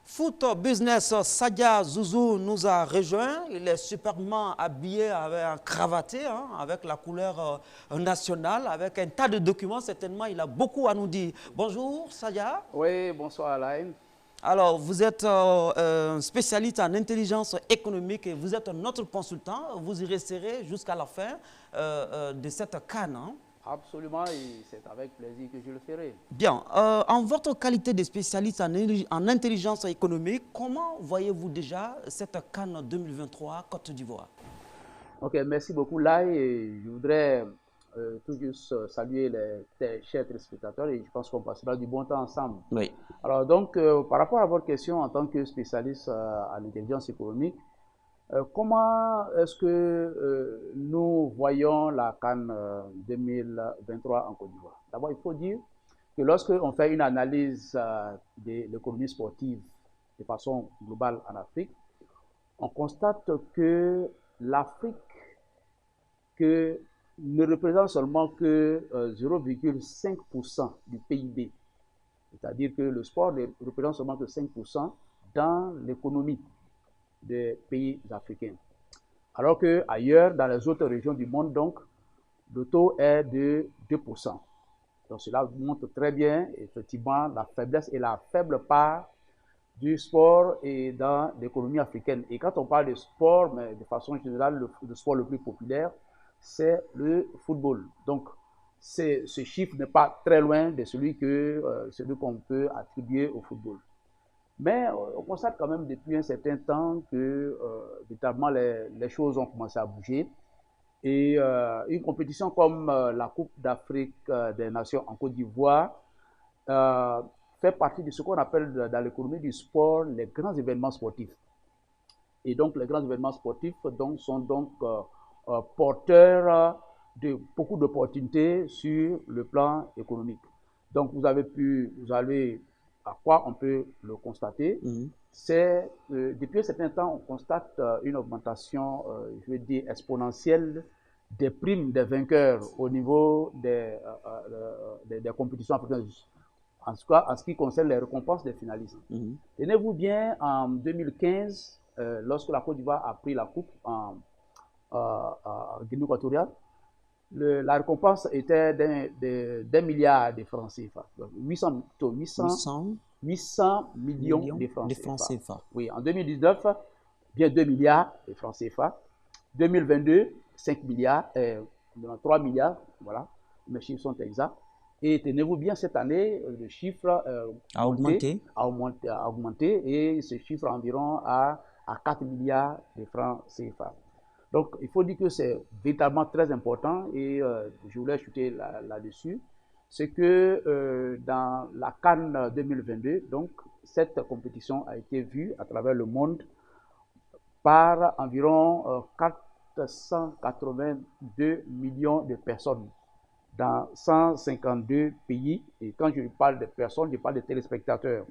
Foot Business, Sadia Zouzou nous a rejoint. Il est superbement habillé, avec un cravaté, avec la couleur nationale, avec un tas de documents. Certainement, il a beaucoup à nous dire. Bonjour, Sadia. Oui, bonsoir, Alain. Alors, vous êtes spécialiste en intelligence économique et vous êtes notre consultant. Vous y resterez jusqu'à la fin de cette CAN. Absolument, et c'est avec plaisir que je le ferai. Bien. En votre qualité de spécialiste en intelligence économique, comment voyez-vous déjà cette CAN 2023 Côte d'Ivoire? Ok, merci beaucoup, Lai. Et je voudrais tout juste saluer tes chers téléspectateurs et je pense qu'on passera du bon temps ensemble. Oui. Alors donc, par rapport à votre question en tant que spécialiste en intelligence économique, comment est-ce que nous voyons la CAN 2023 en Côte d'Ivoire? D'abord, il faut dire que lorsque on fait une analyse de l'économie sportive de façon globale en Afrique, on constate que l'Afrique ne représente seulement que 0,5% du PIB. C'est-à-dire que le sport ne représente seulement que 5% dans l'économie des pays africains. Alors qu'ailleurs, dans les autres régions du monde, donc, le taux est de 2%. Donc cela montre très bien, effectivement, la faiblesse et la faible part du sport et dans l'économie africaine. Et quand on parle de sport, mais de façon générale, le sport le plus populaire, c'est le football. Donc, ce chiffre n'est pas très loin de celui qu'on peut attribuer au football. Mais on constate quand même depuis un certain temps que véritablement les choses ont commencé à bouger. Et une compétition comme la Coupe d'Afrique des Nations en Côte d'Ivoire fait partie de ce qu'on appelle dans l'économie du sport les grands événements sportifs. Et donc les grands événements sportifs sont donc porteurs de beaucoup d'opportunités sur le plan économique. Donc vous avez à quoi on peut le constater, c'est depuis un certain temps, on constate une augmentation, je veux dire, exponentielle des primes des vainqueurs au niveau des compétitions africaines, en tout cas en ce qui concerne les récompenses des finalistes. Tenez-vous bien, en 2015, lorsque la Côte d'Ivoire a pris la coupe en Guinée équatoriale, la récompense était d'un milliard de francs CFA. 800 millions de francs CFA. Oui, en 2019, bien 2 milliards de francs CFA. 2022, 5 milliards, 3 milliards, voilà, mes chiffres sont exacts. Et tenez-vous bien, cette année, le chiffre a augmenté et ce chiffre environ à 4 milliards de francs CFA. Donc, il faut dire que c'est véritablement très important et je voulais chuter là-dessus. C'est que dans la CAN 2022, donc, cette compétition a été vue à travers le monde par environ 482 millions de personnes dans 152 pays. Et quand je parle de personnes, je parle de téléspectateurs.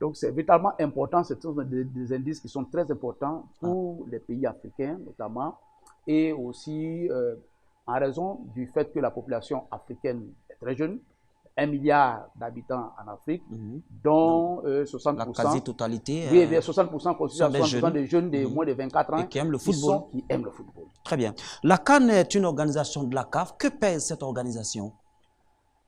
Donc, c'est véritablement important. Ce sont des indices qui sont très importants pour les pays africains, notamment, et aussi en raison du fait que la population africaine est très jeune, 1 milliard d'habitants en Afrique, dont 60%. La quasi-totalité. Oui, 60% sont des jeunes de moins de 24 ans et qui aiment le football. Qui aiment le football. Très bien. La CAN est une organisation de la CAF. Que pèse cette organisation?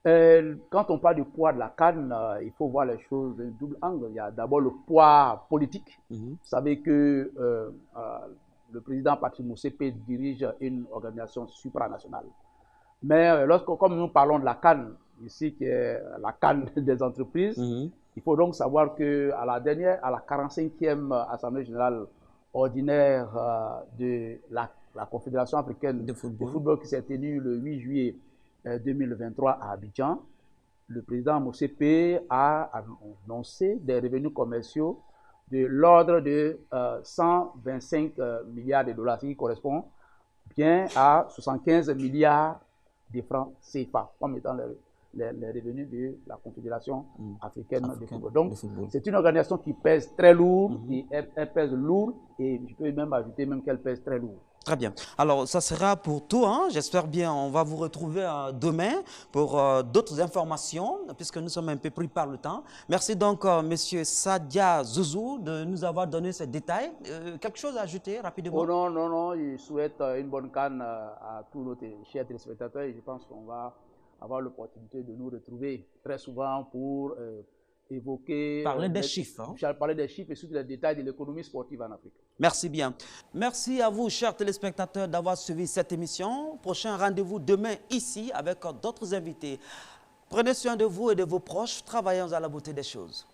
Quand on parle du poids de la CAN, il faut voir les choses d'un double angle. Il y a d'abord le poids politique. Vous savez que le président Patrice Motsepe dirige une organisation supranationale. Mais comme nous parlons de la CAN, ici qui est la CAN des entreprises, il faut donc savoir qu'à la 45e Assemblée générale ordinaire de la Confédération africaine de football qui s'est tenue le 8 juillet 2023 à Abidjan, le président Motsepe a annoncé des revenus commerciaux de l'ordre de 125 milliards de dollars, ce qui correspond bien à 75 milliards de francs CFA, comme étant les revenus de la Confédération africaine de football. Donc, c'est une organisation qui pèse très lourd, et elle pèse lourd, et je peux même ajouter qu'elle pèse très lourd. Très bien. Alors, ça sera pour tout. Hein. J'espère bien on va vous retrouver demain pour d'autres informations, puisque nous sommes un peu pris par le temps. Merci donc, Monsieur Sadia Zouzou, de nous avoir donné ces détails. Quelque chose à ajouter rapidement? Oh non, non, non, je souhaite une bonne canne à tous nos chers téléspectateurs et je pense qu'on va avoir l'opportunité de nous retrouver très souvent pour évoquer... Parler des chiffres. Hein. Parler des chiffres et surtout des détails de l'économie sportive en Afrique. Merci bien. Merci à vous, chers téléspectateurs, d'avoir suivi cette émission. Prochain rendez-vous demain ici avec d'autres invités. Prenez soin de vous et de vos proches. Travaillons à la beauté des choses.